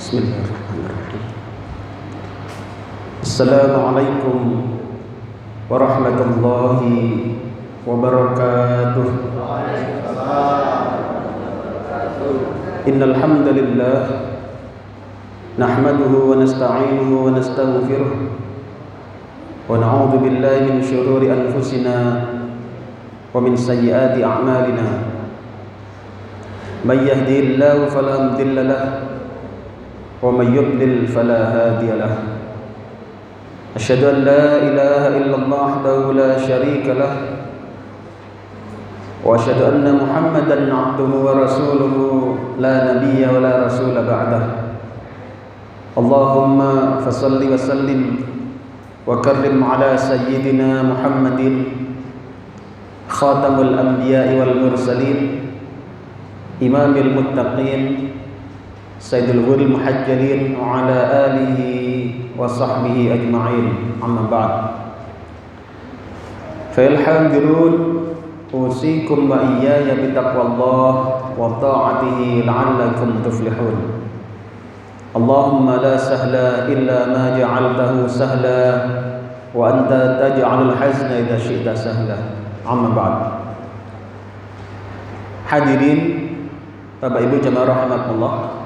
Bismillahirrahmanirrahim. Assalamualaikum warahmatullahi wabarakatuh. Innal hamdalillah nahmaduhu wa nasta'inuhu wa nastaghfiruh wa na'udzu billahi min shururi anfusina wa min sayyiati a'malina. May yahdihillahu fala mudilla lahu wa may yudlil fala hadiya lahu. Asyhadu an la ilaha illallah wahdahu la syarika lahu wa asyhadu anna Muhammadan 'abduhu wa rasuluhu la nabiyya wa la rasula ba'dahu. Allahumma fashalli wa sallim wa karrim ala sayyidina Muhammadin khatamul anbiya'i wal mursalin imamil muttaqin sayyidul ghuril muhajjalin wa ala alihi wa sahbihi ajma'in, amma ba'd. Fa'il hadirun usikum wa iyaya bitaqwallah wa ta'atihi la'allakum tuflihun. Allahumma la sahla illa ma ja'altahu sahla wa anta taj'alul hazna idza syi'ta sahla, amma ba'd. Hadirin Bapak Ibu jamaah rahimakumullah,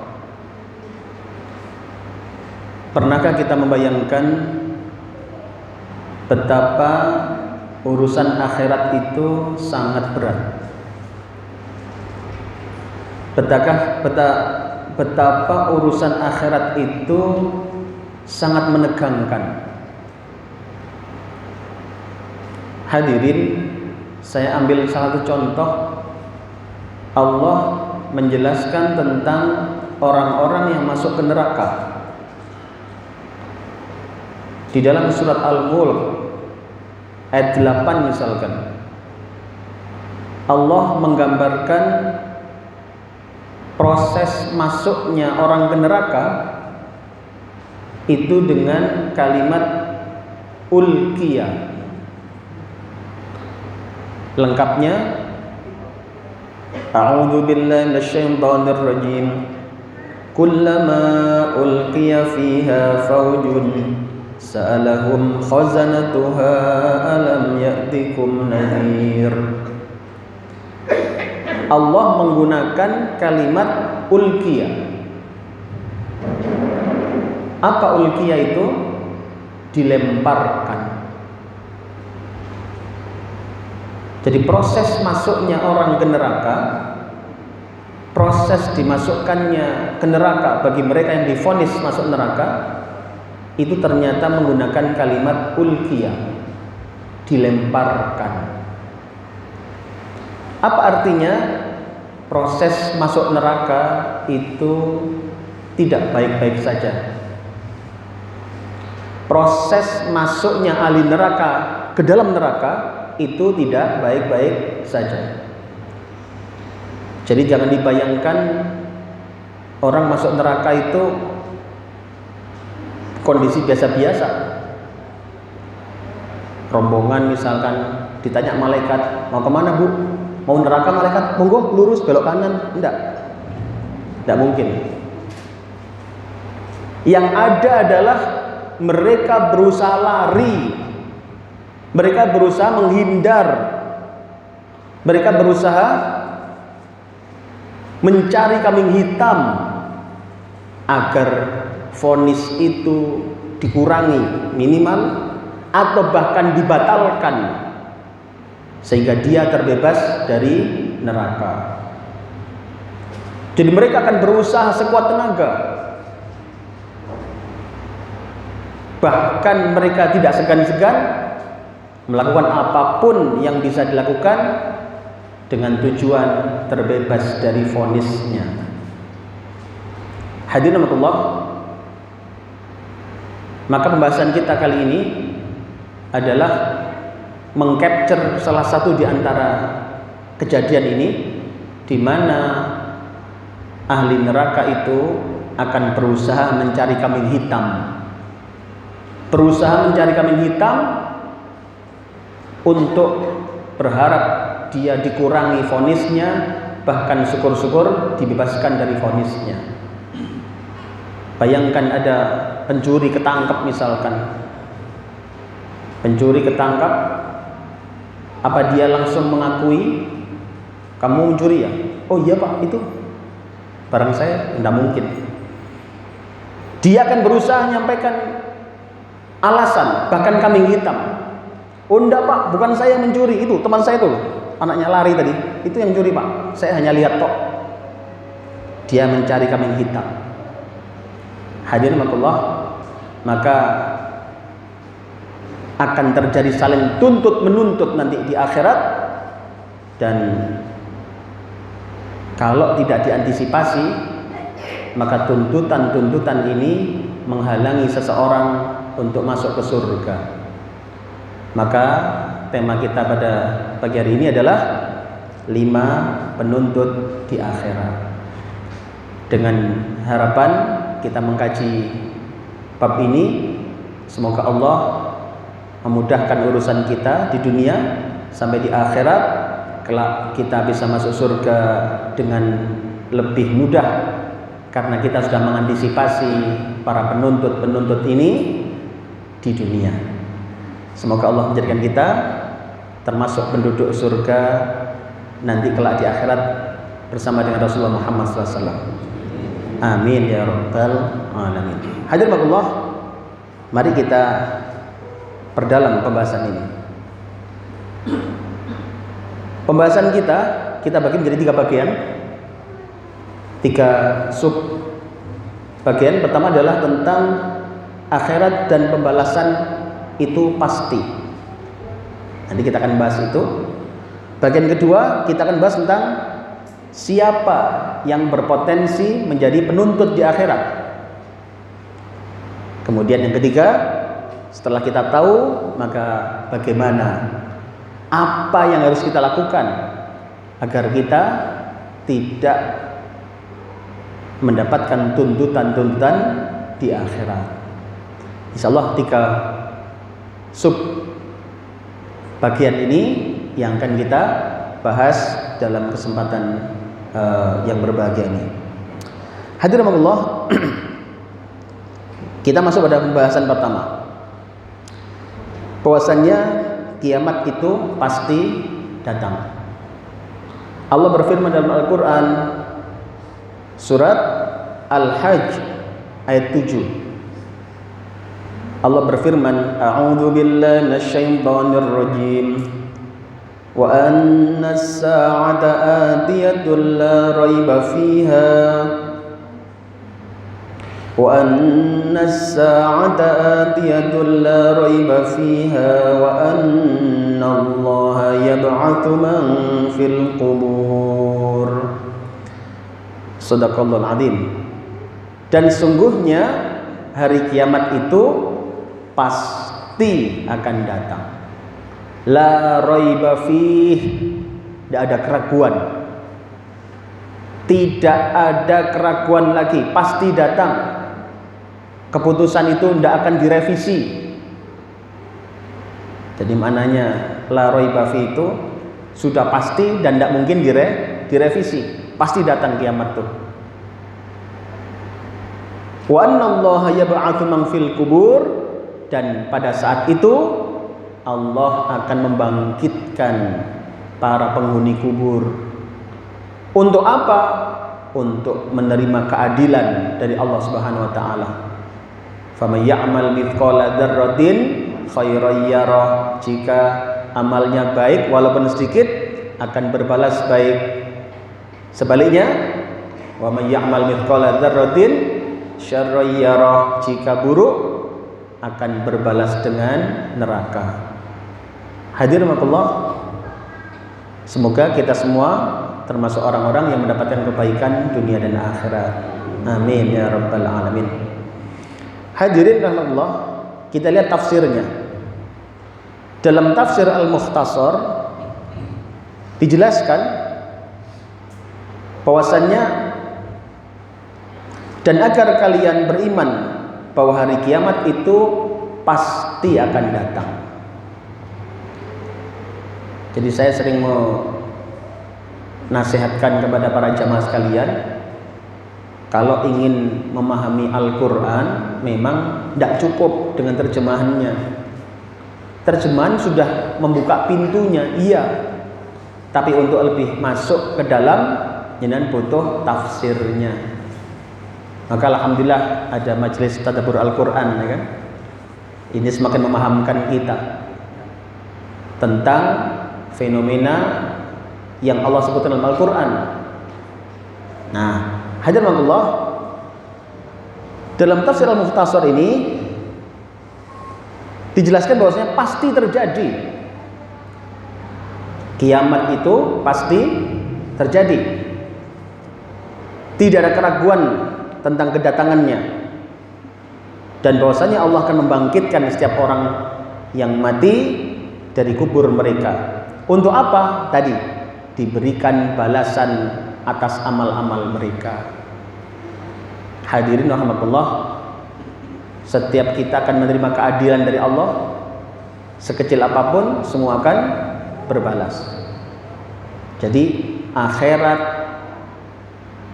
pernahkah kita membayangkan betapa urusan akhirat itu sangat berat? Betapa urusan akhirat itu sangat menegangkan. Hadirin, saya ambil salah satu contoh. Allah menjelaskan tentang orang-orang yang masuk ke neraka. Di dalam surat Al-Mulk ayat 8 misalkan, Allah menggambarkan proses masuknya orang ke neraka itu dengan kalimat ulqiyah. Lengkapnya, a'udzu billahi minasyaitonir rajim. Kullama ulqiya fiha faujun sa'alahum khazanatuha alam ya'tikum nadhir. Allah menggunakan kalimat ulqiya. Apa ulqiya itu? Dilemparkan. Jadi proses masuknya orang ke neraka, proses dimasukkannya ke neraka bagi mereka yang divonis masuk neraka, itu ternyata menggunakan kalimat ulqiyah, dilemparkan. Apa artinya? Proses masuk neraka itu tidak baik-baik saja. Proses masuknya ahli neraka ke dalam neraka itu tidak baik-baik saja. Jadi jangan dibayangkan orang masuk neraka itu kondisi biasa-biasa. Rombongan misalkan ditanya malaikat, mau kemana bu? Mau neraka? Malaikat, monggo lurus belok kanan. Tidak mungkin. Yang ada adalah mereka berusaha lari, mereka berusaha menghindar, mereka berusaha mencari kambing hitam agar vonis itu dikurangi minimal atau bahkan dibatalkan sehingga dia terbebas dari neraka. Jadi mereka akan berusaha sekuat tenaga, bahkan mereka tidak segan-segan melakukan apapun yang bisa dilakukan dengan tujuan terbebas dari vonisnya. Hadirin rahmatullah, maka pembahasan kita kali ini adalah mengcapture salah satu di antara kejadian ini, di mana ahli neraka itu akan berusaha mencari kambing hitam, berusaha mencari kambing hitam untuk berharap dia dikurangi vonisnya, bahkan syukur-syukur dibebaskan dari vonisnya. Bayangkan ada pencuri ketangkap misalkan. Pencuri ketangkap, apa dia langsung mengakui kamu mencuri ya? Oh iya Pak, itu barang saya. Tidak mungkin. Dia akan berusaha menyampaikan alasan, bahkan kambing hitam. Oh enggak Pak, bukan saya mencuri, itu teman saya tuh, anaknya lari tadi, itu yang mencuri Pak, saya hanya lihat kok. Dia mencari kambing hitam. Hadirin rahimakumullah, maka akan terjadi saling tuntut menuntut nanti di akhirat. Dan kalau tidak diantisipasi, maka tuntutan-tuntutan ini menghalangi seseorang untuk masuk ke surga. Maka tema kita pada pagi hari ini adalah 5 penuntut di akhirat. Dengan harapan kita mengkaji bab ini, semoga Allah memudahkan urusan kita di dunia sampai di akhirat, kelak kita bisa masuk surga dengan lebih mudah karena kita sudah mengantisipasi para penuntut-penuntut ini di dunia. Semoga Allah menjadikan kita termasuk penduduk surga nanti kelak di akhirat bersama dengan Rasulullah Muhammad SAW. Amin ya rabbal alamin. Hadirin Allah, mari kita perdalam pembahasan ini. Pembahasan kita bagi menjadi 3 bagian, 3 sub bagian. Pertama adalah tentang akhirat dan pembalasan itu pasti. Nanti kita akan bahas itu. Bagian kedua kita akan bahas tentang siapa yang berpotensi menjadi penuntut di akhirat. Kemudian yang ketiga, setelah kita tahu, maka bagaimana, apa yang harus kita lakukan agar kita tidak mendapatkan tuntutan-tuntutan di akhirat. Insyaallah 3 sub bagian ini yang akan kita bahas dalam kesempatan yang berbahagia ini. Hadirin Allah, kita masuk pada pembahasan pertama. Bahwasannya kiamat itu pasti datang. Allah berfirman dalam Al-Quran surat Al-Hajj ayat 7. Allah berfirman, A'udzu billahi minasyaitonir rajim. Wa anna as-sa'ata atiyatun la raiba fiha. Wa anna as-sa'ata atiyatun la raiba fiha wa anna Allaha yab'atsu man fil qubur. Shadaqallahul adzim. Dan sungguhnya hari kiamat itu pasti akan datang. La raiba fih, tidak ada keraguan. Tidak ada keraguan lagi, pasti datang. Keputusan itu tidak akan direvisi. Jadi maknanya la raiba fih itu sudah pasti dan tidak mungkin direvisi. Pasti datang kiamat itu. Wa annallaha yab'atsu man fil kubur, dan pada saat itu Allah akan membangkitkan para penghuni kubur. Untuk apa? Untuk menerima keadilan dari Allah Subhanahu wa taala. Faman ya'mal mithqala dzarratin khairan yarah. Jika amalnya baik walaupun sedikit akan berbalas baik. Sebaliknya, wa may ya'mal mithqala dzarratin syarran yarah. Jika buruk akan berbalas dengan neraka. Hadirin rahimakumullah, semoga kita semua termasuk orang-orang yang mendapatkan kebaikan dunia dan akhirat. Amin ya rabbal alamin. Hadirin rahimakumullah, kita lihat tafsirnya. Dalam tafsir Al-Mukhtasar dijelaskan bahwasannya, dan agar kalian beriman bahwa hari kiamat itu pasti akan datang. Jadi saya sering mau nasihatkan kepada para jamaah sekalian, Kalau ingin memahami Al-Quran, memang tidak cukup dengan terjemahannya. Terjemahan sudah membuka pintunya, iya. Tapi untuk lebih masuk ke dalam, jenengan butuh tafsirnya. Maka alhamdulillah ada majelis tadabbur Al-Quran, ya kan? Ini semakin memahamkan kita tentang fenomena yang Allah sebutkan dalam Al-Quran. Nah, hadirin Allah, dalam tafsir Al-Mukhtasar ini dijelaskan bahwasanya pasti terjadi. Kiamat itu pasti terjadi. Tidak ada keraguan tentang kedatangannya. Dan bahwasanya Allah akan membangkitkan setiap orang yang mati dari kubur mereka. Untuk apa? Tadi diberikan balasan atas amal-amal mereka. Hadirin rahimakumullah, setiap kita akan menerima keadilan dari Allah. Sekecil apapun semua akan berbalas. Jadi akhirat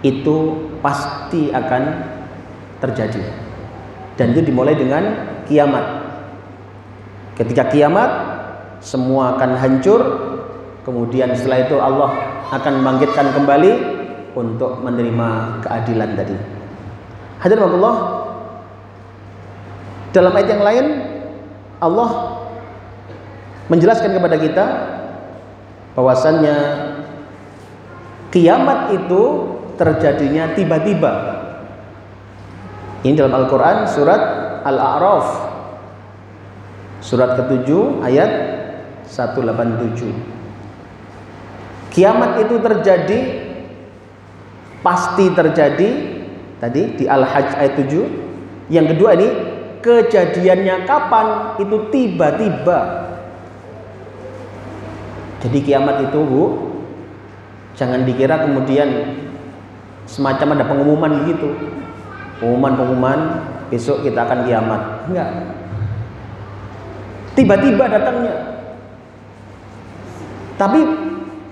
itu pasti akan terjadi. Dan itu dimulai dengan kiamat. Ketika kiamat semua akan hancur. Kemudian setelah itu Allah akan membangkitkan kembali untuk menerima keadilan tadi. Hadirin Allah, dalam ayat yang lain Allah menjelaskan kepada kita bahwasannya kiamat itu terjadinya tiba-tiba. Ini dalam Al-Quran surat Al-A'raf surat ke-7 ayat 187. Kiamat itu terjadi, pasti terjadi. Tadi di Al-Hajj ayat 7. Yang kedua ini, kejadiannya kapan? Itu tiba-tiba. Jadi kiamat itu, Bu, jangan dikira kemudian semacam ada pengumuman begitu. Pengumuman besok kita akan kiamat. Enggak. Tiba-tiba datangnya. Tapi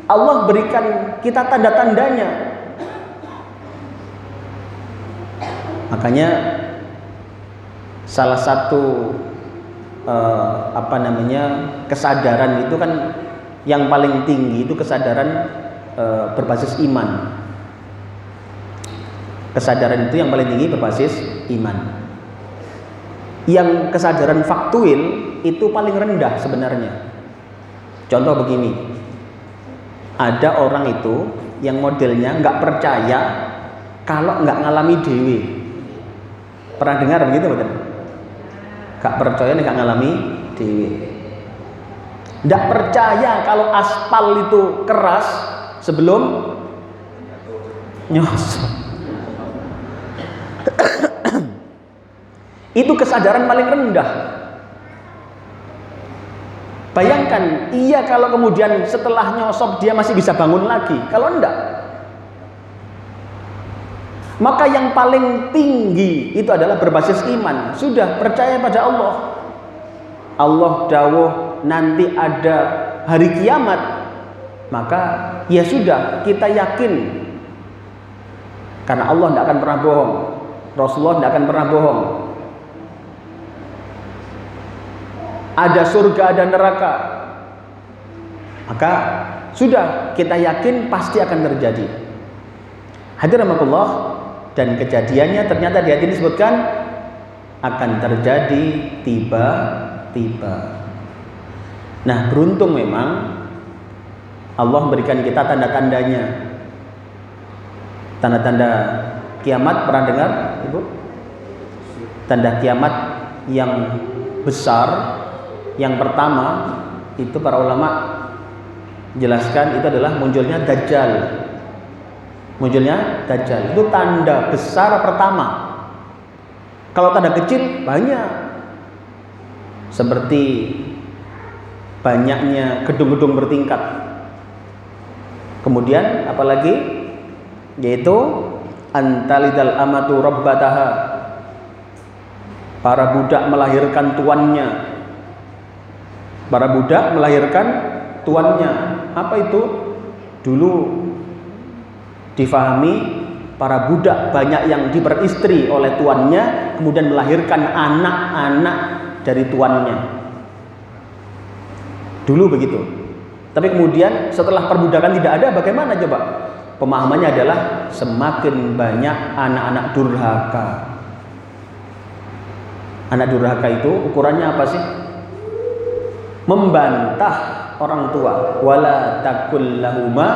Allah berikan kita tanda-tandanya. Makanya salah satu kesadaran itu kan yang paling tinggi itu kesadaran berbasis iman. Kesadaran itu yang paling tinggi berbasis iman. Yang kesadaran faktuil itu paling rendah sebenarnya. Contoh begini. Ada orang itu yang modelnya nggak percaya kalau nggak ngalami dewi. Pernah dengar begitu betul? Nggak percaya nggak ngalami dewi. Nggak percaya kalau aspal itu keras sebelum nyosor. Itu kesadaran paling rendah. Bayangkan, iya kalau kemudian setelah nyosop dia masih bisa bangun lagi. Kalau enggak, maka yang paling tinggi itu adalah berbasis iman. Sudah percaya pada Allah. Allah dawuh nanti ada hari kiamat. Maka ya sudah, kita yakin. Karena Allah tidak akan pernah bohong. Rasulullah tidak akan pernah bohong. Ada surga, ada neraka. Maka sudah kita yakin pasti akan terjadi. Hadirin rahimakumullah, dan kejadiannya ternyata di ayat ini disebutkan akan terjadi tiba-tiba. Nah, beruntung memang Allah memberikan kita tanda-tandanya. Tanda-tanda kiamat pernah dengar, Ibu? Tanda kiamat yang besar. Yang pertama itu para ulama jelaskan itu adalah munculnya Dajjal. Munculnya Dajjal itu tanda besar pertama. Kalau tanda kecil banyak, seperti banyaknya gedung-gedung bertingkat. Kemudian apalagi, yaitu antalidal amatu rabbataha, para budak melahirkan tuannya. Para budak melahirkan tuannya. Apa itu? Dulu difahami para budak banyak yang diperistri oleh tuannya, kemudian melahirkan anak-anak dari tuannya. Dulu begitu. Tapi kemudian setelah perbudakan tidak ada, bagaimana coba? Pemahamannya adalah semakin banyak anak-anak durhaka. Anak durhaka itu ukurannya apa sih? Membantah orang tua. Wala takul lahuma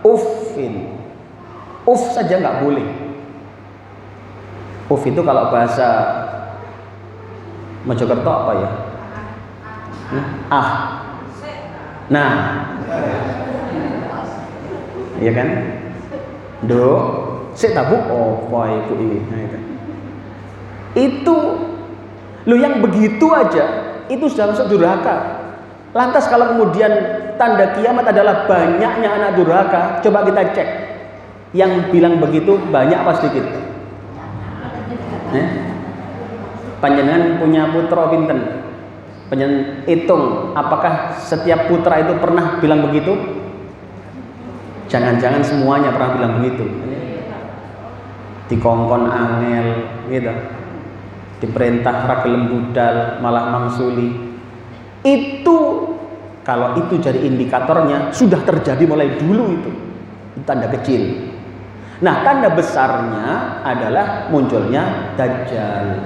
uffin. Uff saja nggak boleh. Uff itu kalau bahasa Mojokerto apa ya? Nah, iya kan? Do, sik tabu apa ibu ini? Nah, itu lo yang begitu aja itu sudah masuk durhaka. Lantas kalau kemudian tanda kiamat adalah banyaknya anak durhaka, coba kita cek. Yang bilang begitu banyak apa sedikit? Panjenengan punya putra pinten? Panjenengan hitung apakah setiap putra itu pernah bilang begitu? Jangan-jangan semuanya pernah bilang begitu. Dikongkon angel gitu. Diperintah ra gelem budal malah mangsuli. Itu kalau itu jadi indikatornya sudah terjadi mulai dulu itu tanda kecil. Nah, tanda besarnya adalah munculnya Dajjal.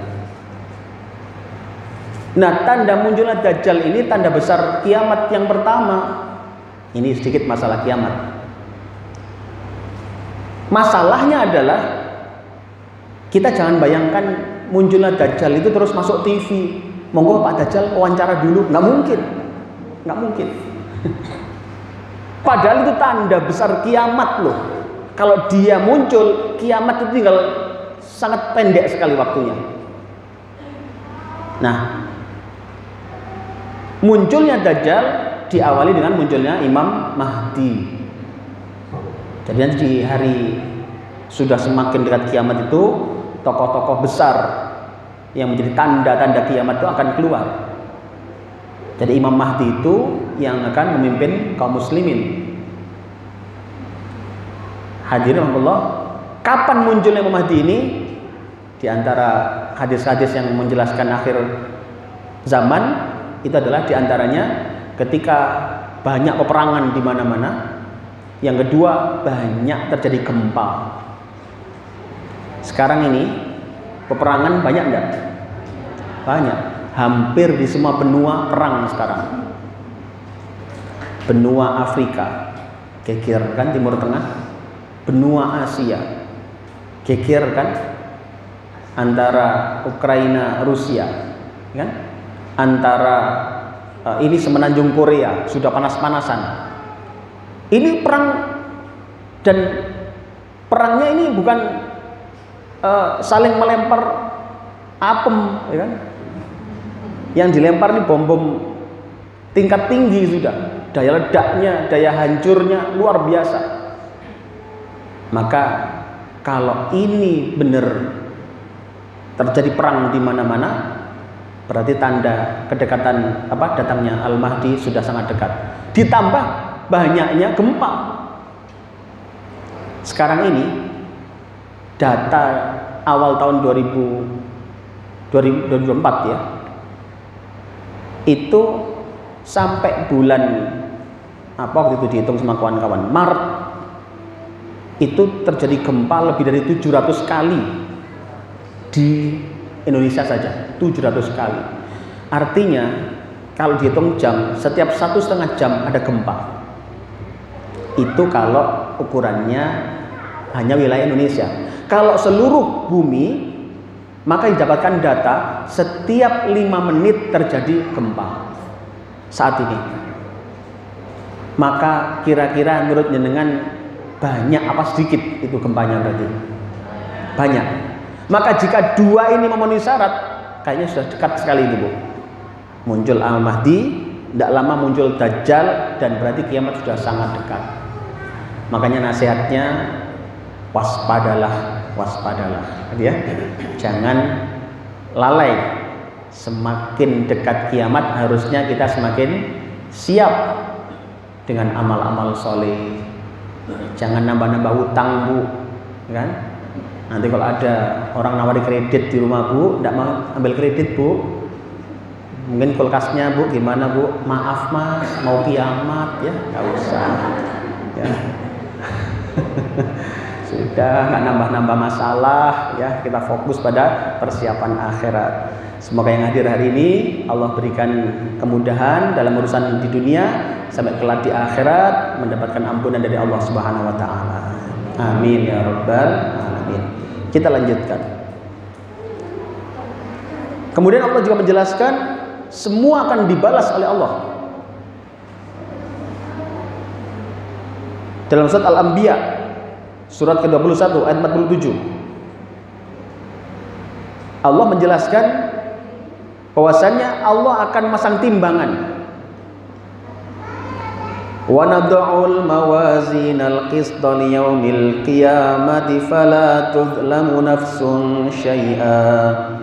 Nah, tanda munculnya Dajjal ini tanda besar kiamat yang pertama. Ini sedikit masalah kiamat. Masalahnya adalah kita jangan bayangkan munculnya Dajjal itu terus masuk TV. Monggo Pak Dajjal wawancara dulu. Nggak mungkin. Nggak mungkin. Padahal itu tanda besar kiamat loh. Kalau dia muncul, kiamat itu tinggal sangat pendek sekali waktunya. Nah, munculnya Dajjal diawali dengan munculnya Imam Mahdi. Jadi nanti di hari sudah semakin dekat kiamat itu, tokoh-tokoh besar yang menjadi tanda-tanda kiamat itu akan keluar. Jadi Imam Mahdi itu yang akan memimpin kaum muslimin. Hadirin Allah, kapan munculnya Imam Mahdi ini? Di antara hadis-hadis yang menjelaskan akhir zaman itu adalah diantaranya ketika banyak peperangan di mana-mana. Yang kedua, banyak terjadi gempa. Sekarang ini peperangan banyak enggak? Banyak. Hampir di semua benua perang sekarang. Benua Afrika, geger kan Timur Tengah. Benua Asia, geger kan antara Ukraina Rusia, kan? Antara ini semenanjung Korea sudah panas-panasan. Ini perang, dan perangnya ini bukan saling melempar apem, ya kan? Yang dilempar ini bom-bom tingkat tinggi sudah, daya ledaknya, daya hancurnya luar biasa. Maka kalau ini benar terjadi perang di mana-mana, berarti tanda kedekatan datangnya Al-Mahdi sudah sangat dekat. Ditambah banyaknya gempa. Sekarang ini data awal tahun 2024 ya, itu sampai bulan waktu itu dihitung sama kawan-kawan, Maret itu terjadi gempa lebih dari 700 kali di Indonesia saja, 700 kali. Artinya kalau dihitung jam, setiap 1,5 jam ada gempa. Itu kalau ukurannya hanya wilayah Indonesia. Kalau seluruh bumi, maka didapatkan data setiap 5 menit terjadi gempa saat ini. Maka kira-kira menurut jenengan banyak apa sedikit itu gempanya berarti? Banyak. Maka jika dua ini memenuhi syarat, kayaknya sudah dekat sekali itu, Bu. Muncul Al-Mahdi, tidak lama muncul Dajjal, dan berarti kiamat sudah sangat dekat. Makanya nasihatnya waspadalah, waspadalah, ya. Jangan lalai. Semakin dekat kiamat harusnya kita semakin siap dengan amal-amal soleh. Jangan nambah-nambah hutang, Bu, kan? Nanti kalau ada orang nawari kredit di rumah Bu, tidak mau ambil kredit Bu. Mungkin kulkasnya Bu, gimana Bu? Maaf Mas, mau kiamat ya, nggak usah. Ya. Sudah, nggak nambah-nambah masalah ya. Kita fokus pada persiapan akhirat. Semoga yang hadir hari ini Allah berikan kemudahan dalam urusan di dunia sampai kelak di akhirat mendapatkan ampunan dari Allah Subhanahu wa taala. Amin ya rabbal alamin. Kita lanjutkan. Kemudian Allah juga menjelaskan semua akan dibalas oleh Allah. Dalam surat Al-Anbiya surat ke-21 ayat 47. Allah menjelaskan bahwasannya Allah akan masang timbangan. Wa nad'ul mawazinal qista liyaumil qiyamati fala tuzlamu nafsun syai'a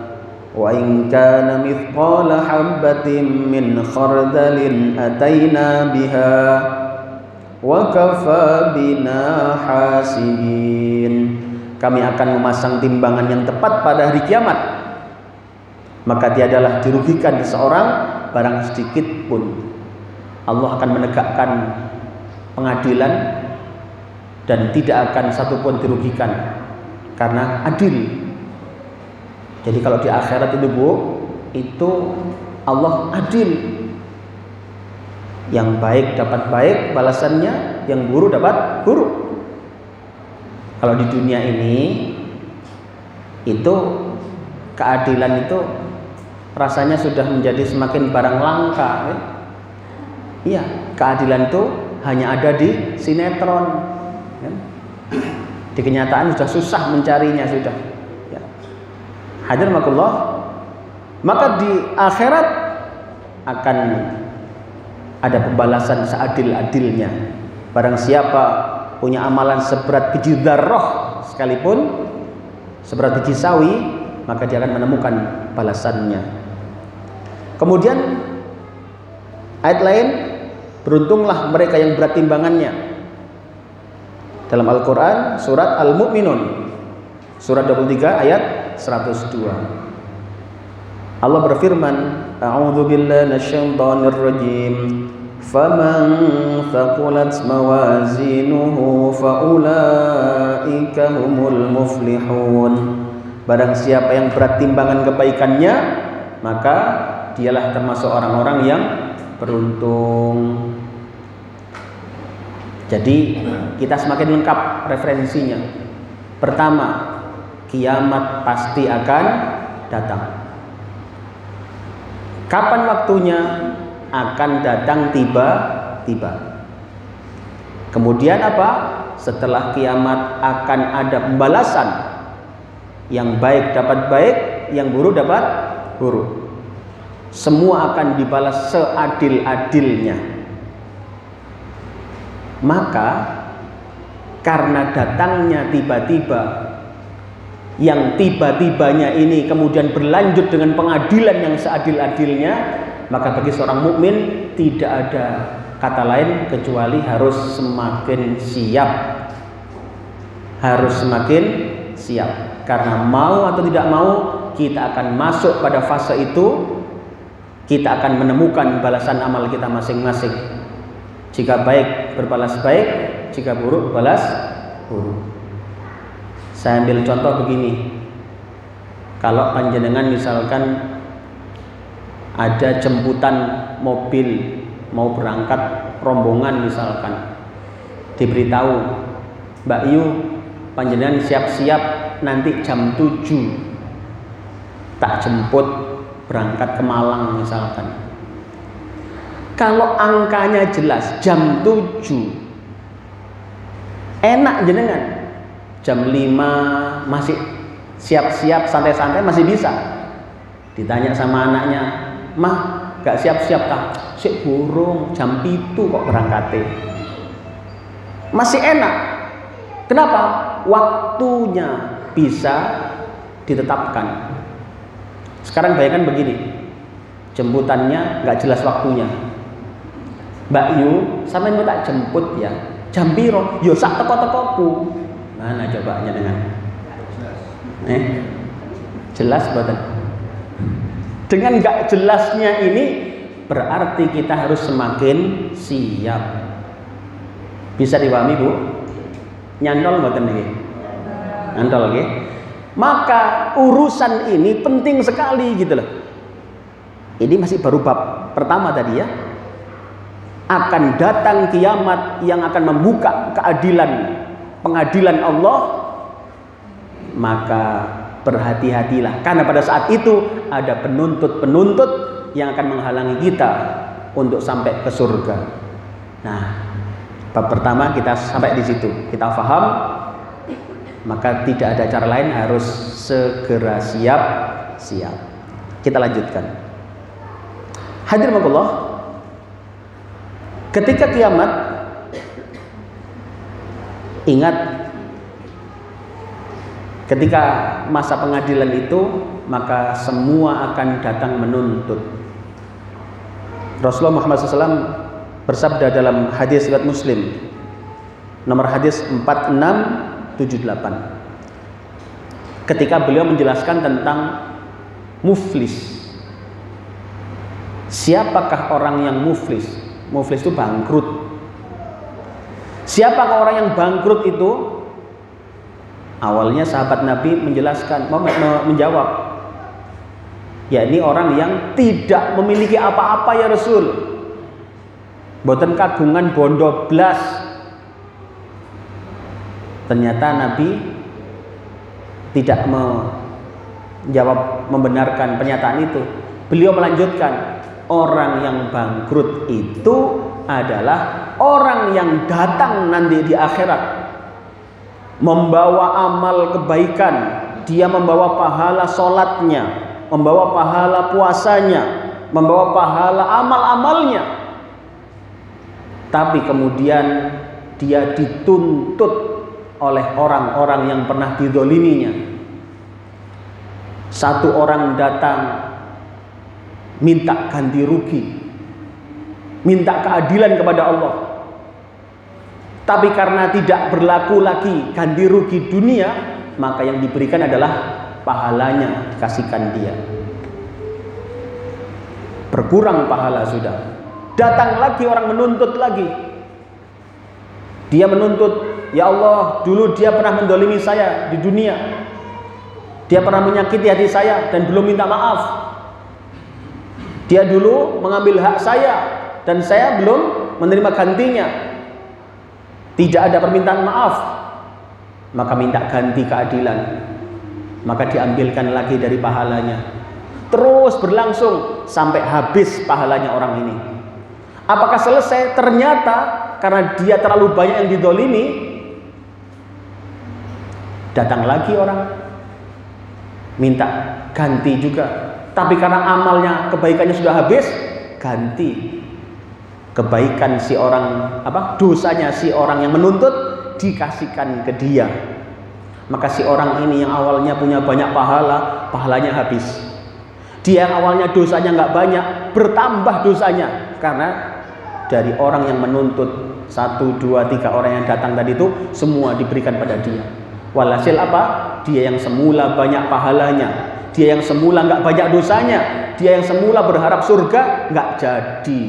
wa in kana mithqala habatin min khardalin ataina biha wa kafa bina hasibin. Kami akan memasang timbangan yang tepat pada hari kiamat, maka tiadalah dirugikan seseorang barang sedikit pun. Allah akan menegakkan pengadilan dan tidak akan satupun dirugikan karena adil. Jadi kalau di akhirat itu Bu, itu Allah adil. Yang baik dapat baik balasannya, yang buruk dapat buruk. Kalau di dunia ini itu keadilan itu rasanya sudah menjadi semakin barang langka ya? Iya, keadilan itu hanya ada di sinetron ya? Di kenyataan sudah susah mencarinya sudah ya. Hadir makullah. Maka di akhirat akan ada pembalasan seadil-adilnya. Barang siapa punya amalan seberat biji dzarrah sekalipun, seberat biji sawi, maka dia akan menemukan balasannya. Kemudian ayat lain, beruntunglah mereka yang berat timbangannya. Dalam Al-Quran surat Al-Mu'minun surat 23 ayat 102. Allah berfirman, A'udzu billahi minasyaitonir rajim. Faman thaqulat mawazinuhu faulaika humul muflihun. Barang siapa yang berat timbangan kebaikannya, maka dialah termasuk orang-orang yang beruntung. Jadi kita semakin lengkap referensinya. Pertama, kiamat pasti akan datang. Kapan waktunya? Akan datang tiba-tiba. Kemudian apa? Setelah kiamat akan ada pembalasan. Yang baik dapat baik, yang buruk dapat buruk. Semua akan dibalas seadil-adilnya. Maka karena datangnya tiba-tiba, yang tiba-tibanya ini kemudian berlanjut dengan pengadilan yang seadil-adilnya, maka bagi seorang mukmin tidak ada kata lain kecuali harus semakin siap. Harus semakin siap. Karena mau atau tidak mau, kita akan masuk pada fase itu. Kita akan menemukan balasan amal kita masing-masing. Jika baik berbalas baik, jika buruk berbalas buruk. Saya ambil contoh begini. Kalau panjenengan misalkan ada jemputan mobil mau berangkat rombongan misalkan, diberitahu, Mbak Yu, panjenengan siap-siap nanti jam 7 tak jemput berangkat ke Malang misalkan. Kalau angkanya jelas jam 7, enak jenengan. Jam 5 masih siap-siap santai-santai masih bisa. Ditanya sama anaknya, "Mah, gak siap-siap kah?" "Sik burung, jam 7 kok berangkatnya." Masih enak. Kenapa? Waktunya bisa ditetapkan. Sekarang bayangkan begini, jemputannya gak jelas waktunya. "Mbak Yu, sampeyan mau tak jemput ya? Jam piro?" "Yo sak teko-tekoku." Mana cobanya dengan? Jelas betul. Dengan nggak jelasnya ini berarti kita harus semakin siap. Bisa dipahami Bu? Nyantol mboten niki? Nyantol nggih. Maka urusan ini penting sekali gitu loh. Ini masih baru bab pertama tadi ya. Akan datang kiamat yang akan membuka pengadilan Allah, maka berhati-hatilah karena pada saat itu ada penuntut-penuntut yang akan menghalangi kita untuk sampai ke surga. Nah, bab pertama kita sampai di situ, kita paham, maka tidak ada cara lain, harus segera siap. Kita lanjutkan. Hadirin Allah, ketika kiamat, ingat ketika masa pengadilan itu, maka semua akan datang menuntut. Rasulullah Muhammad SAW bersabda dalam hadis riwayat Muslim, nomor hadis 4678, ketika beliau menjelaskan tentang muflis. Siapakah orang yang muflis? Muflis itu bangkrut. Siapakah orang yang bangkrut itu? Awalnya sahabat Nabi menjawab, yakni orang yang tidak memiliki apa-apa ya Rasul. Boten kagungan bondo blas. Ternyata Nabi tidak menjawab, membenarkan pernyataan itu. Beliau melanjutkan, orang yang bangkrut itu adalah orang yang datang nanti di akhirat membawa amal kebaikan. Dia membawa pahala sholatnya, membawa pahala puasanya, membawa pahala amal-amalnya, tapi kemudian dia dituntut oleh orang-orang yang pernah dizaliminya. Satu orang datang minta ganti rugi, minta keadilan kepada Allah, tapi karena tidak berlaku lagi ganti rugi dunia, maka yang diberikan adalah pahalanya, dikasihkan dia. Berkurang pahala sudah. Datang lagi orang menuntut lagi. Dia menuntut, ya Allah, dulu dia pernah mendolimi saya di dunia, dia pernah menyakiti hati saya dan belum minta maaf. Dia dulu mengambil hak saya dan saya belum menerima gantinya. Tidak ada permintaan maaf, maka minta ganti keadilan, maka diambilkan lagi dari pahalanya. Terus berlangsung sampai habis pahalanya orang ini. Apakah selesai? Ternyata karena dia terlalu banyak yang didolimi, datang lagi orang minta ganti juga. Tapi karena amalnya, kebaikannya sudah habis, ganti kebaikan si orang, dosanya si orang yang menuntut dikasihkan ke dia. Maka si orang ini yang awalnya punya banyak pahala, pahalanya habis. Dia yang awalnya dosanya nggak banyak, bertambah dosanya karena dari orang yang menuntut. 1, 2, 3 orang yang datang tadi itu semua diberikan pada dia. Walhasil apa? Dia yang semula banyak pahalanya, dia yang semula nggak banyak dosanya, dia yang semula berharap surga, nggak jadi,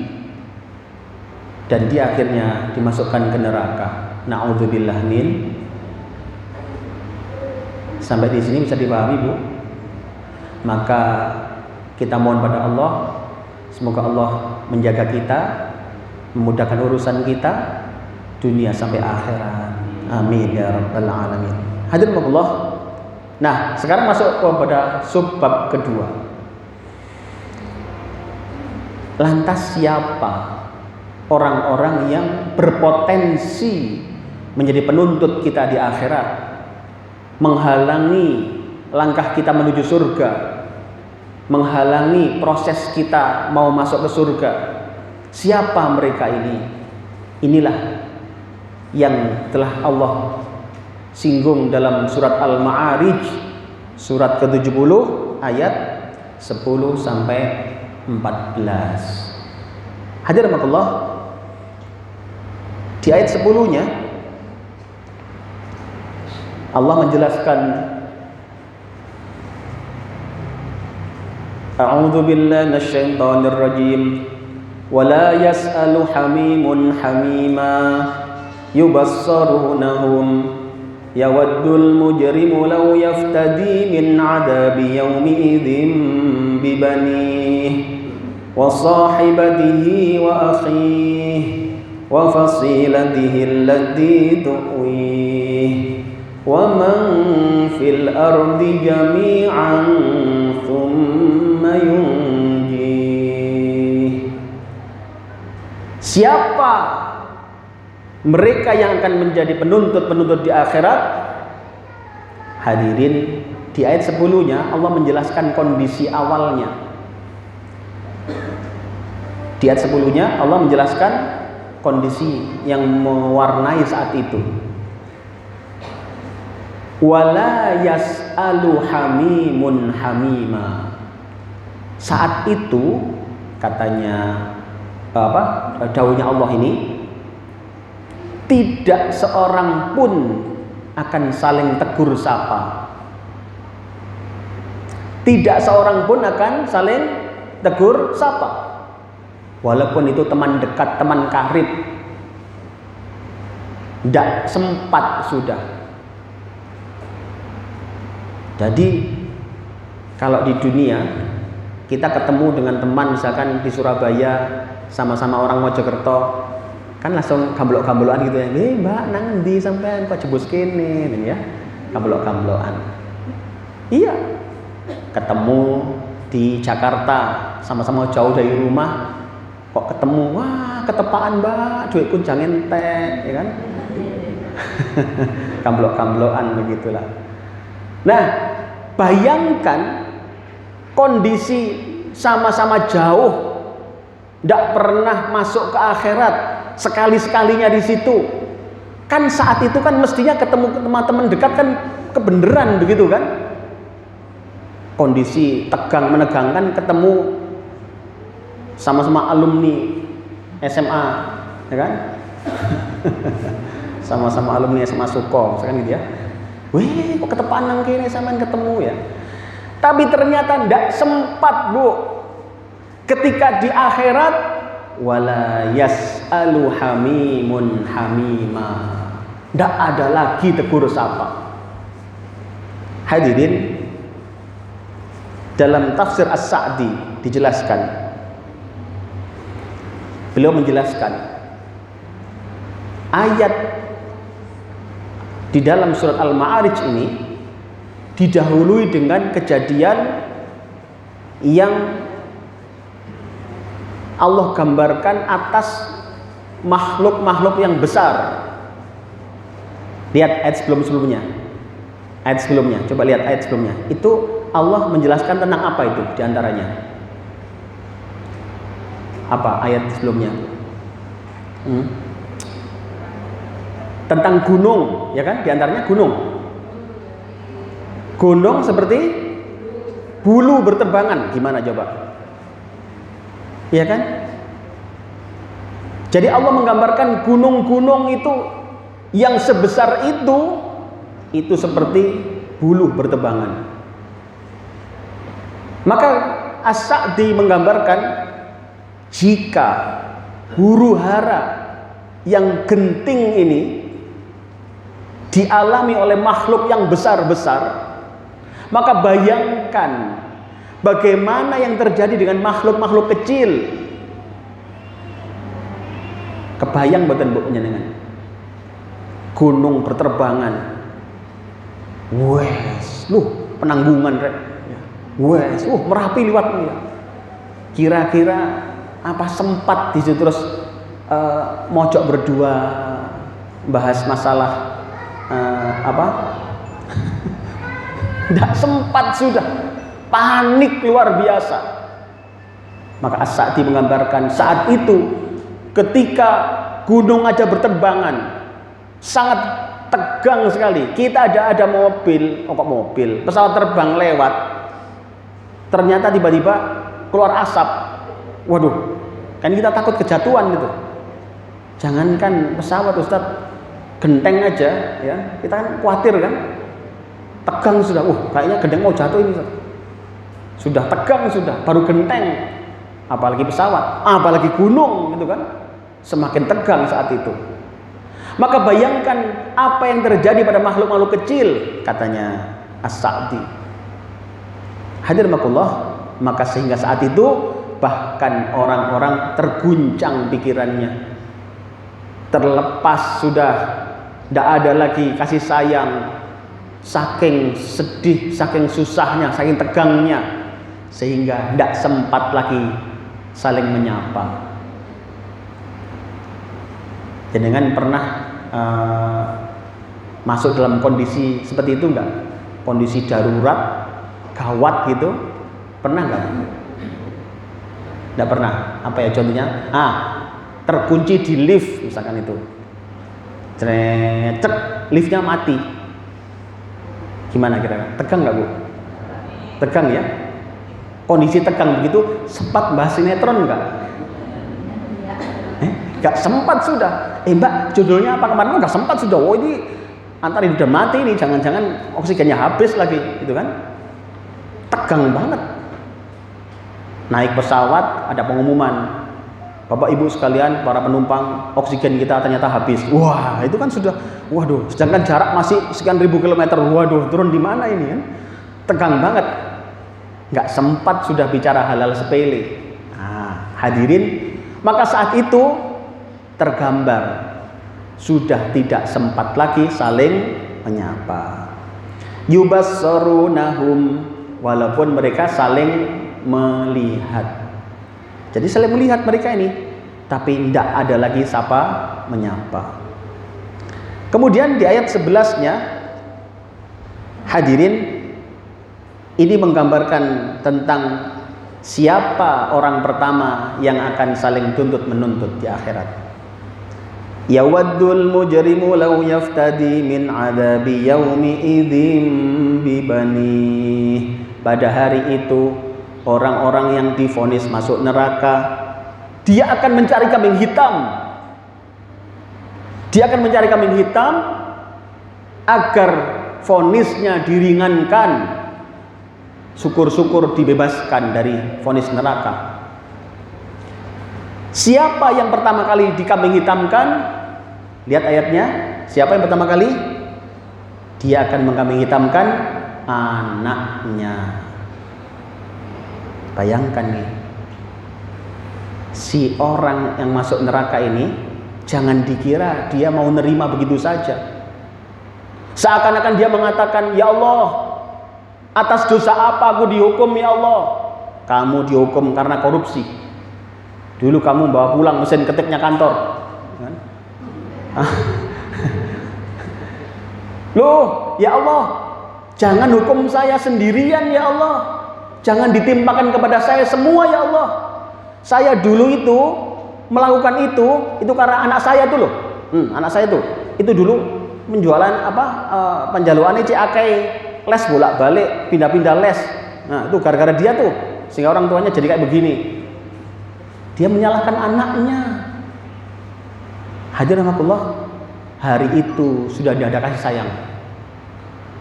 dan dia akhirnya dimasukkan ke neraka. Na'udzubillah min. Sampai di sini bisa dipahami Bu? Maka kita mohon pada Allah, semoga Allah menjaga kita, memudahkan urusan kita dunia sampai akhirat. Amin ya rabbal alamin. Hadirin Allah. Nah, sekarang masuk kepada subbab kedua. Lantas siapa orang-orang yang berpotensi menjadi penuntut kita di akhirat, menghalangi langkah kita menuju surga, menghalangi proses kita mau masuk ke surga? Siapa mereka ini? Inilah yang telah Allah singgung dalam surat Al-Ma'arij, surat ke-70 ayat 10 sampai 14. Hadirin Allah, di ayat 10-nya Allah menjelaskan A'udzu billahi minasyaitonir rajim. Wala yas'alu hamimun hamima yubassarunahum yawaddul mujrimu law yaftadi min 'adabi yawmi idzin bibanihi wa sahibatihi wa akhihi wa fasilatihi allati tu'wihi wa man fil ardi jami'an thumma yunji. Siapa mereka yang akan menjadi penuntut-penuntut di akhirat? Hadirin, di ayat 10-nya Allah menjelaskan kondisi awalnya. Di ayat 10-nya Allah menjelaskan kondisi yang mewarnai saat itu. Wala yas'alu hamimun hamima. Saat itu katanya dauhnya Allah ini, tidak seorang pun akan saling tegur sapa. Tidak seorang pun akan saling tegur sapa. Walaupun itu teman dekat, teman karib. Tidak sempat sudah. Jadi kalau di dunia kita ketemu dengan teman misalkan di Surabaya, sama-sama orang Mojokerto, kan langsung gamblok-gamblokan gitu ya. Mbak, nang ndi sampean kok jebus kene ya. Gamblok-gamblokan. Iya. Ketemu di Jakarta, sama-sama jauh dari rumah, kok ketemu, wah, ketepaan Mbak, duit kunjang entek, ya kan? Gamblok-gamblokan begitulah. Nah, bayangkan kondisi sama-sama jauh, tidak pernah masuk ke akhirat, sekali-sekalinya di situ. Kan saat itu kan mestinya ketemu teman-teman dekat kan kebenaran begitu kan? Kondisi tegang menegangkan, ketemu sama-sama alumni SMA, ya kan? Sama-sama alumni SMA Sukom, misalkan gitu ya. Wih, kok ketepaan nang kene sampean ketemu ya? Tapi ternyata tidak sempat, Bu. Ketika di akhirat, wala yas'alu hamimun hamima. Tidak ada lagi tegur sapa. Hadirin, dalam tafsir As-Sa'di dijelaskan. Beliau menjelaskan ayat di dalam surat Al-Ma'arij ini didahului dengan kejadian yang Allah gambarkan atas makhluk-makhluk yang besar. Lihat ayat sebelumnya. Ayat sebelumnya, coba lihat ayat sebelumnya. Itu Allah menjelaskan tentang apa itu diantaranya. Apa ayat sebelumnya? Tentang gunung, ya kan? Diantaranya gunung. Gunung seperti bulu berterbangan. Gimana coba? Ya kan? Jadi Allah menggambarkan gunung-gunung itu yang sebesar itu seperti bulu berterbangan. Maka As-Sa'di menggambarkan jika huru-hara yang genting ini dialami oleh makhluk yang besar-besar, maka bayangkan bagaimana yang terjadi dengan makhluk-makhluk kecil. Kebayang mboten Bu panjenengan? Gunung berterbangan. Wes, penanggungan rek. Wes, Merapi liwat ya. Kira-kira apa sempat di situ terus mojok berdua bahas masalah Tidak sempat sudah. Panik luar biasa. Maka As-Sa'di menggambarkan saat itu ketika gunung aja berterbangan, sangat tegang sekali. Kita ada mobil, pesawat terbang lewat, ternyata tiba-tiba keluar asap. Waduh, kan kita takut kejatuhan gitu. Jangankan pesawat Ustadz, genteng aja ya, kita kan khawatir kan, tegang sudah. Kayaknya genteng mau jatuh ini Ustadz. sudah tegang, sudah baru genteng, apalagi pesawat, apalagi gunung, gitu kan, semakin tegang saat itu. Maka bayangkan apa yang terjadi pada makhluk-makhluk kecil, katanya As-Sa'di. Hadirinmakumullah, maka sehingga saat itu bahkan orang-orang terguncang pikirannya, terlepas sudah, tidak ada lagi kasih sayang, saking sedih, saking susahnya, saking tegangnya, sehingga tidak sempat lagi saling menyapa. Jenengan pernah masuk dalam kondisi seperti itu enggak? Kondisi darurat, gawat gitu, pernah enggak? Enggak pernah. Apa ya contohnya? Terkunci di lift misalkan itu, cek, liftnya mati. Gimana kira-kira? Tegang nggak Bu? Tegang ya? Kondisi tegang begitu, sempat bahas sinetron nggak? Nggak sempat sudah. Mbak, judulnya apa kemarin? Nggak sempat sudah. Oh ini antara ini udah mati nih, jangan-jangan oksigennya habis lagi, gitu kan? Tegang banget. Naik pesawat, ada pengumuman, Bapak Ibu sekalian, para penumpang, oksigen kita ternyata habis. Wah, itu kan sudah, waduh, sedangkan jarak masih sekian ribu kilometer. Waduh, turun di mana ini kan? Tegang banget. Nggak sempat sudah bicara hal-hal sepele. Hadirin, maka saat itu tergambar sudah tidak sempat lagi saling menyapa. Yubassarunahum, walaupun mereka saling melihat. Jadi saling melihat mereka ini, tapi tidak ada lagi sapa menyapa. Kemudian di ayat 11-nya, hadirin, ini menggambarkan tentang siapa orang pertama yang akan saling tuntut menuntut di akhirat. Yawaddul mujrimu law yaftadi min adabi yaumi idzim bibani. Pada hari itu orang-orang yang divonis masuk neraka, dia akan mencari kambing hitam. Dia akan mencari kambing hitam agar vonisnya diringankan. Syukur-syukur dibebaskan dari vonis neraka. Siapa yang pertama kali dikambing hitamkan? Lihat ayatnya. Siapa yang pertama kali? Dia akan mengkambing hitamkan anaknya. Bayangkan nih, si orang yang masuk neraka ini, jangan dikira dia mau nerima begitu saja. Seakan-akan dia mengatakan, ya Allah, atas dosa apa aku dihukum ya Allah? Kamu dihukum karena korupsi. Dulu kamu bawa pulang mesin ketiknya kantor. Loh, ya Allah, jangan hukum saya sendirian ya Allah. Jangan ditimpakan kepada saya semua ya Allah. Saya dulu itu melakukan itu karena anak saya itu loh. Anak saya itu dulu menjualan penjaluannya ciakai, les bolak-balik, pindah-pindah les. Nah, itu gara-gara dia tuh sehingga orang tuanya jadi kayak begini. Dia menyalahkan anaknya. Hadirinmakumullah, hari itu sudah tidak ada kasih sayang.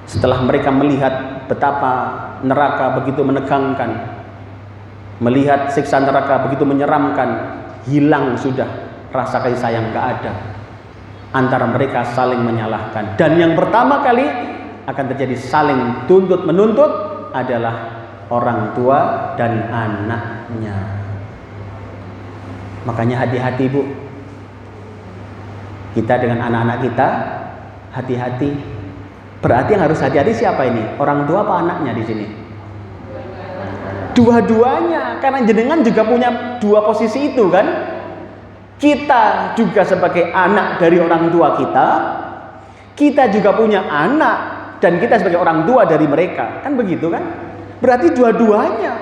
Setelah mereka melihat betapa neraka begitu menegangkan, melihat siksa neraka begitu menyeramkan, hilang sudah rasa kasih sayang, gak ada. Antara mereka saling menyalahkan. Dan yang pertama kali akan terjadi saling tuntut menuntut adalah orang tua dan anaknya. Makanya hati-hati Bu, kita dengan anak-anak kita hati-hati. Berarti yang harus hati-hati siapa ini? Orang tua apa anaknya di sini? Dua-duanya, karena jenengan juga punya dua posisi itu kan. Kita juga sebagai anak dari orang tua kita juga punya anak dan kita sebagai orang tua dari mereka, kan begitu kan? Berarti dua-duanya.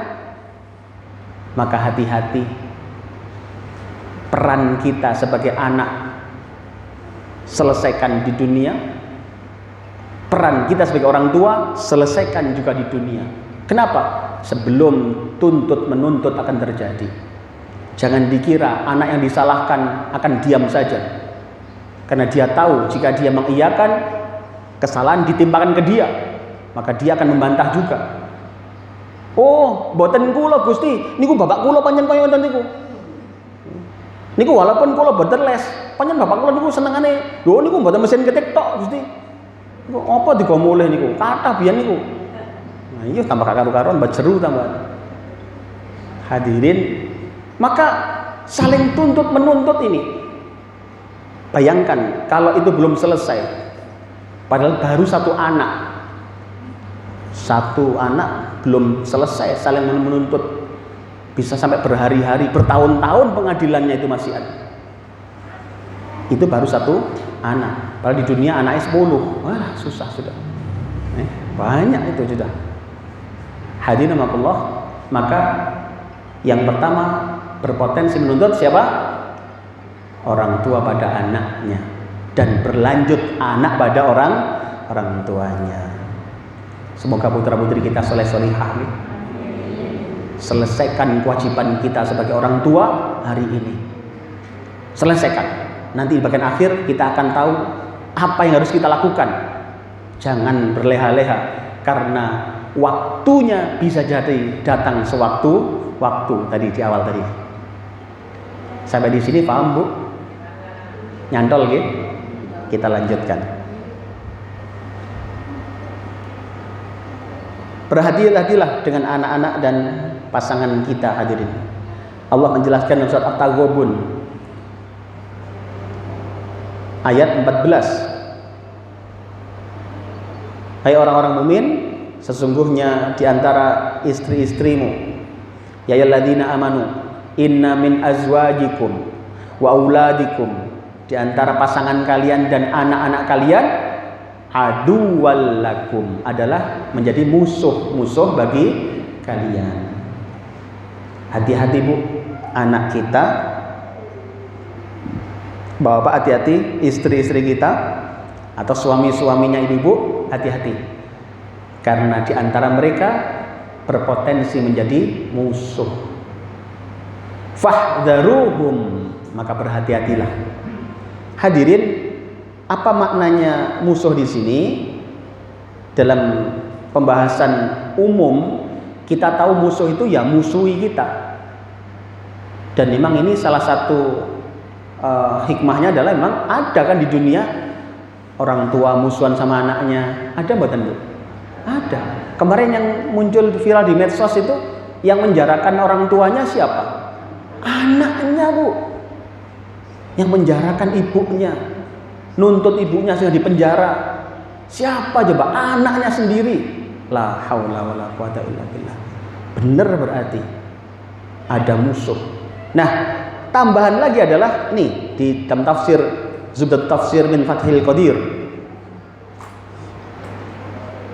Maka hati-hati. Peran kita sebagai anak selesaikan di dunia, peran kita sebagai orang tua selesaikan juga di dunia. Kenapa? Sebelum tuntut menuntut akan terjadi. Jangan dikira anak yang disalahkan akan diam saja, karena dia tahu jika dia mengiyakan, kesalahan ditimpakan ke dia, maka dia akan membantah juga. Oh, mboten kula Gusti, niku bapak kula pancen kaya ngoten niku. Niku walaupun kula mboten les, pancen bapak kula niku senengane, lho niku mboten mesin ketik tok Gusti. Niku apa digo mulih niku? Kathah biyen niku. Nah, iya tambah karu-karuan mbak jeru tambah. Hadirin, maka saling tuntut menuntut ini. Bayangkan kalau itu belum selesai, padahal baru satu anak belum selesai saling menuntut, bisa sampai berhari-hari, bertahun-tahun pengadilannya itu masih ada. Itu baru satu anak, padahal di dunia anaknya 10. Wah, susah sudah. Banyak itu sudah. Hadirin rahimakumullah, maka yang pertama berpotensi menuntut siapa? Orang tua pada anaknya, dan berlanjut anak pada orang tuanya. Semoga putra-putri kita soleh-solihah. Selesaikan kewajiban kita sebagai orang tua hari ini. Selesaikan. Nanti di bagian akhir kita akan tahu apa yang harus kita lakukan. Jangan berleha-leha, karena waktunya bisa jadi datang sewaktu-waktu tadi di awal tadi. Sampai di sini paham Bu? Nyantol gitu? Kita lanjutkan. Berhati-hatilah dengan anak-anak dan pasangan kita, hadirin. Allah menjelaskan dalam surat At-Taghabun ayat 14. Hai orang-orang mukmin, sesungguhnya di antara istri-istrimu, ya ayyuhalladzina amanu, inna min azwajikum wa auladikum, di antara pasangan kalian dan anak-anak kalian, aduwwal lakum, adalah menjadi musuh bagi kalian. Hati-hati Bu, anak kita, bapak hati-hati, istri-istri kita atau suami-suaminya ibu, hati-hati, karena di antara mereka berpotensi menjadi musuh. Fahdharuhum, maka berhati-hatilah. Hadirin, apa maknanya musuh di sini? Dalam pembahasan umum, kita tahu musuh itu ya musuhi kita. Dan memang ini salah satu hikmahnya adalah memang ada kan di dunia orang tua musuhan sama anaknya. Ada mboten Bu? Ada. Kemarin yang muncul viral di medsos itu, yang menjarakan orang tuanya siapa? Anaknya Bu. Yang menjarakan ibunya, nuntut ibunya sehingga dipenjara. Siapa coba? Anaknya sendiri. La haula wala quwata illa billah. Benar berarti ada musuh. Nah, tambahan lagi adalah nih di dalam tafsir Zubdat Tafsir min Fathil Qadir,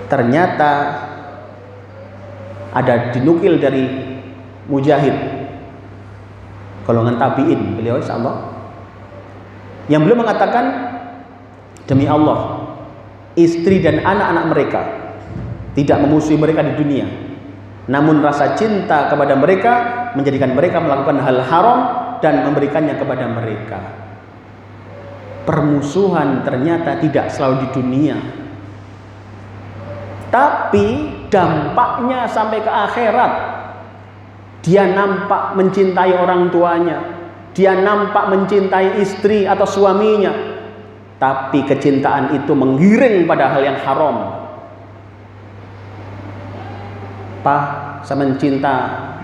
ternyata ada dinukil dari Mujahid, golongan tabi'in beliau insyaallah, yang beliau mengatakan, demi Allah, istri dan anak-anak mereka tidak memusuhi mereka di dunia, namun rasa cinta kepada mereka menjadikan mereka melakukan hal haram dan memberikannya kepada mereka. Permusuhan ternyata tidak selalu di dunia, tapi dampaknya sampai ke akhirat. Dia nampak mencintai orang tuanya, dia nampak mencintai istri atau suaminya, tapi kecintaan itu menggiring pada hal yang haram. Pak, saya cinta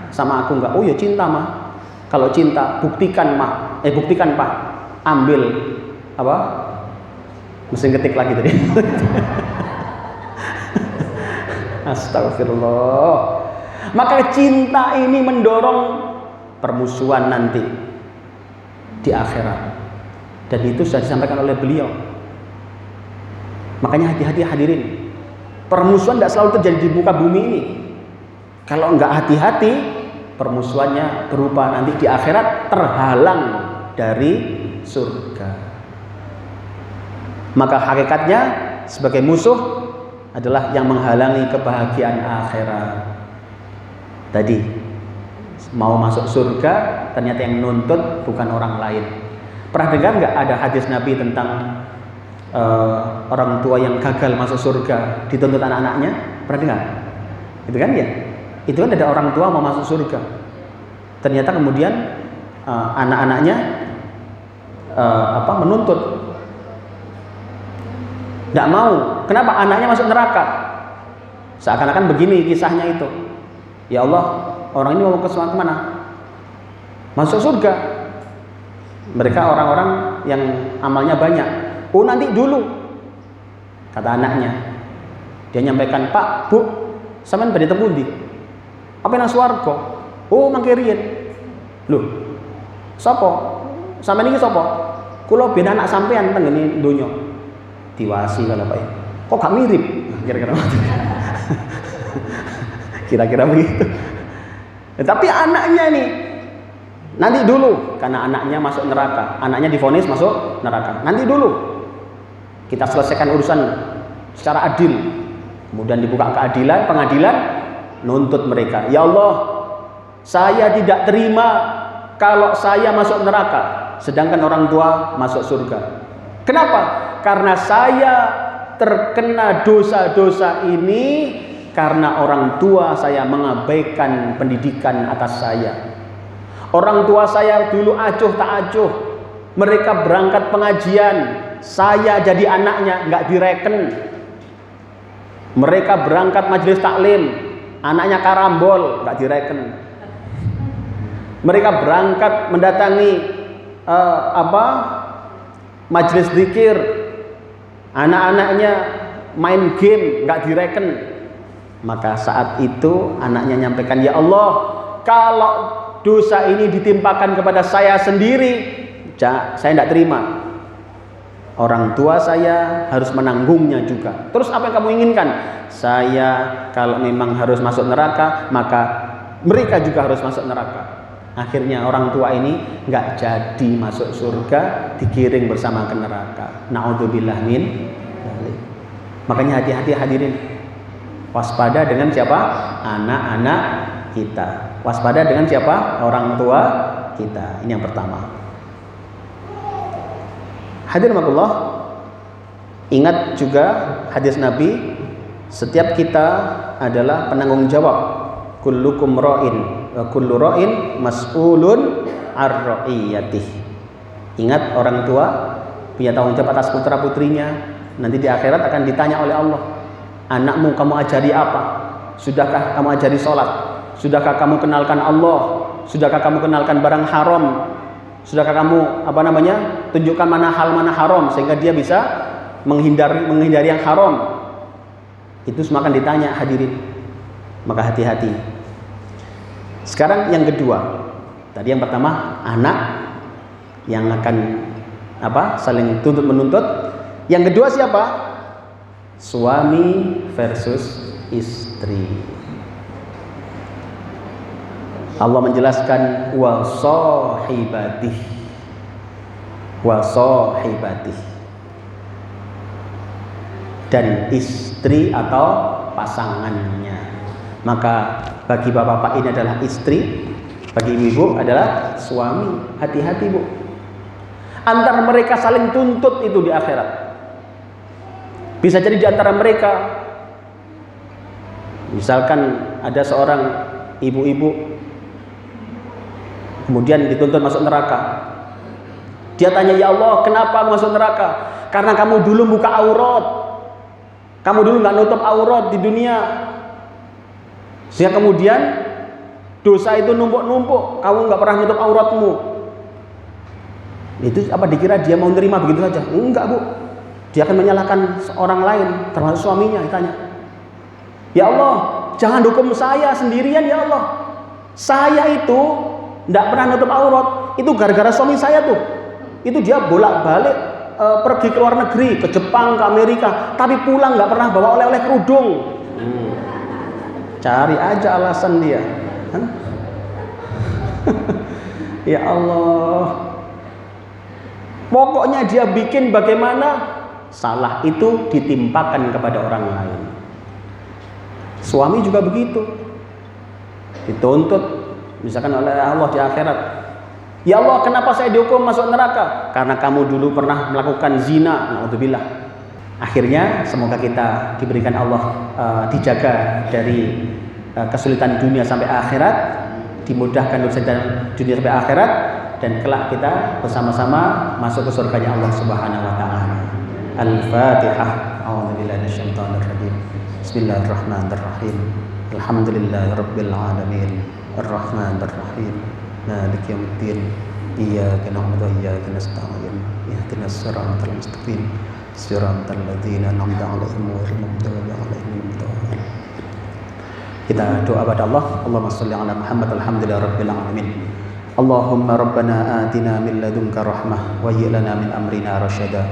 sama aku enggak? Oh ya cinta mah. Kalau cinta buktikan mah. Buktikan Pak. Ambil apa? Mesin ketik lagi tadi. Astagfirullah. Maka cinta ini mendorong permusuhan nanti di akhirat. Dan itu sudah disampaikan oleh beliau. Makanya hati-hati hadirin. Permusuhan tidak selalu terjadi di muka bumi ini. Kalau enggak hati-hati, permusuhannya berupa nanti di akhirat terhalang dari surga. Maka hakikatnya sebagai musuh adalah yang menghalangi kebahagiaan akhirat. Tadi mau masuk surga, ternyata yang nuntut bukan orang lain. Pernah dengar nggak ada hadis Nabi tentang orang tua yang gagal masuk surga dituntut anak-anaknya? Pernah dengar? Itu kan ya. Itu kan ada orang tua mau masuk surga. Ternyata kemudian anak-anaknya menuntut. Tidak mau. Kenapa? Anaknya masuk neraka. Seakan-akan begini kisahnya itu. Ya Allah, orang ini mau ke mana? Masuk surga. Mereka orang-orang yang amalnya banyak. Oh, nanti dulu, kata anaknya. Dia nyampaikan, Pak, Bu, sampean badhe teng pundi? Apa nang swarga? Oh, mangke riyen. Loh, sapa? Sampean iki sapa? Kula ben anak sampean teng ngene donya. Diwasi kalau Pak. Kok gak mirip? Kira-kira kira-kira begitu. Tapi anaknya nih, nanti dulu, karena anaknya masuk neraka, anaknya divonis masuk neraka. Nanti dulu, kita selesaikan urusan secara adil. Kemudian dibuka keadilan, pengadilan, nuntut mereka. Ya Allah, saya tidak terima kalau saya masuk neraka, sedangkan orang tua masuk surga. Kenapa? Karena saya terkena dosa-dosa ini karena orang tua saya mengabaikan pendidikan atas saya. Orang tua saya dulu acuh tak acuh. Mereka berangkat pengajian, saya jadi anaknya nggak direken. Mereka berangkat majelis taklim, anaknya karambol, nggak direken. Mereka berangkat mendatangi majelis zikir, anak-anaknya main game, nggak direken. Maka saat itu anaknya nyampaikan, ya Allah, kalau dosa ini ditimpakan kepada saya sendiri, saya tidak terima. Orang tua saya harus menanggungnya juga. Terus apa yang kamu inginkan? Saya kalau memang harus masuk neraka, maka mereka juga harus masuk neraka. Akhirnya orang tua ini nggak jadi masuk surga, digiring bersama ke neraka. Na'udzubillah min dzalik. Makanya hati-hati hadirin. Waspada dengan siapa? Anak-anak kita. Waspada dengan siapa? Orang tua kita. Ini yang pertama. Hadirin makullah, ingat juga hadis Nabi, setiap kita adalah penanggung jawab. Kullukum ra'in wa kullu ra'in mas'ulun ar-ra'iyatih. Ingat, orang tua punya tanggung jawab atas putra-putrinya. Nanti di akhirat akan ditanya oleh Allah, anakmu kamu ajari apa? Sudahkah kamu ajari sholat? Sudahkah kamu kenalkan Allah? Sudahkah kamu kenalkan barang haram? Sudahkah kamu tunjukkan mana hal mana haram sehingga dia bisa menghindari yang haram? Itu semua akan ditanya hadirin. Maka hati-hati. Sekarang yang kedua. Tadi yang pertama anak yang akan saling tuntut menuntut. Yang kedua siapa? Suami versus istri. Allah menjelaskan wa sahibatihi, dan istri atau pasangannya. Maka bagi bapak-bapak ini adalah istri, bagi ibu adalah suami. Hati-hati Bu, antara mereka saling tuntut itu di akhirat. Bisa jadi di antara mereka, misalkan ada seorang ibu-ibu kemudian dituntut masuk neraka. Dia tanya, ya Allah, kenapa masuk neraka? Karena kamu dulu buka aurat, kamu dulu nggak nutup aurat di dunia, sehingga kemudian dosa itu numpuk-numpuk, kamu nggak pernah nutup auratmu. Itu apa dikira dia mau nerima begitu saja? Enggak Bu, dia akan menyalahkan orang lain, termasuk suaminya. Ditanya, ya Allah, jangan hukum saya sendirian ya Allah. Saya itu tidak pernah nutup aurat, itu gara-gara suami saya tuh. Itu dia bolak-balik pergi ke luar negeri, ke Jepang, ke Amerika, tapi pulang nggak pernah bawa oleh-oleh kerudung. Cari aja alasan dia. Ya Allah. Pokoknya dia bikin bagaimana salah itu ditimpakan kepada orang lain. Suami juga begitu. Dituntut misalkan oleh Allah di akhirat. Ya Allah, kenapa saya dihukum masuk neraka? Karena kamu dulu pernah melakukan zina. Na'udzubillah. Akhirnya semoga kita diberikan Allah dijaga dari kesulitan dunia sampai akhirat, dimudahkan urusan dunia sampai akhirat, dan kelak kita bersama-sama masuk ke surganya Allah Subhanahu wa taala. Al-Fatihah. A'udzubillahi minasyaitonir rajim. Bismillahirrahmanirrahim. Alhamdulillahirabbil alamin. Arrahmanir rahim. Maliki yaumiddin. Iyyaka na'budu wa iyyaka nasta'in. Ihdinas siratal mustaqim. Siratal ladzina an'amta 'alaihim ghairil maghdubi 'alaihim waladdallin. Kita doa pada Allah. Allahumma shalli ala Muhammad. Alhamdulillahirabbil alamin. Allahumma rabbana atina min ladunka rahmah wa hayyi lana min amrina rasyada.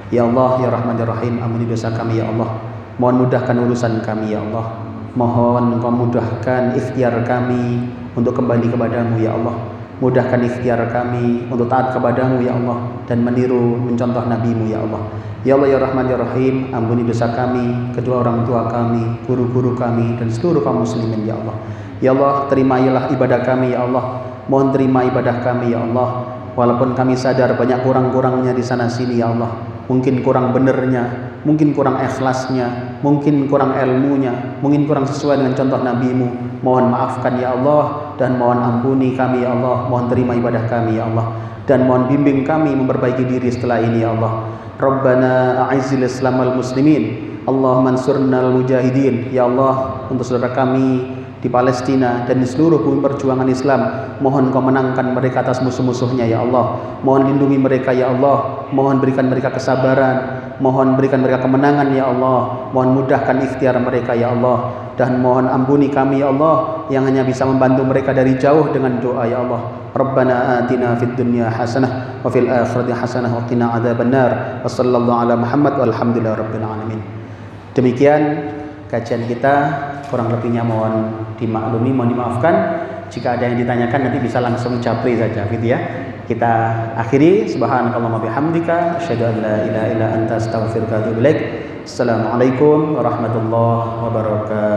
Ya Allah, ya Rahman ya Rahim, ampuni dosa kami ya Allah. Mohon mudahkan urusan kami ya Allah. Mohon Engkau mudahkan ikhtiar kami untuk kembali kepadamu ya Allah. Mudahkan ikhtiar kami untuk taat kepadamu ya Allah, dan meniru mencontoh nabimu ya Allah. Ya Allah ya Rahman ya Rahim, ampuni dosa kami, kedua orang tua kami, guru-guru kami, dan seluruh kaum muslimin ya Allah. Ya Allah, terimailah ibadah kami ya Allah. Mohon terima ibadah kami ya Allah. Walaupun kami sadar banyak kurang-kurangnya di sana sini ya Allah. Mungkin kurang benernya, mungkin kurang ikhlasnya, mungkin kurang ilmunya, mungkin kurang sesuai dengan contoh nabimu. Mohon maafkan ya Allah, dan mohon ampuni kami ya Allah. Mohon terima ibadah kami ya Allah, dan mohon bimbing kami memperbaiki diri setelah ini ya Allah. Rabbana a'izil Islam wal muslimin, Allahumma ansurnal mujahidin. Ya Allah, untuk saudara kami di Palestina dan di seluruh bumi perjuangan Islam, mohon Kau menangkan mereka atas musuh-musuhnya ya Allah. Mohon lindungi mereka ya Allah. Mohon berikan mereka kesabaran, mohon berikan mereka kemenangan ya Allah. Mohon mudahkan ikhtiar mereka ya Allah, dan mohon ampuni kami ya Allah yang hanya bisa membantu mereka dari jauh dengan doa ya Allah. Rabbana atina fid dunya hasanah wa fil akhirati hasanah wa qina adzabannar. Wassallallahu ala Muhammad walhamdulillahirabbil alamin. Demikian kajian kita, kurang lebihnya mohon dimaklumi, mohon dimaafkan. Jika ada yang ditanyakan nanti bisa langsung japri saja gitu ya. Kita akhiri. Subhanakallahumma bihamdika asyhadu an la ilaha illa anta astaghfiruka wa atubu ilaik. Assalamualaikum warahmatullahi wabarakatuh.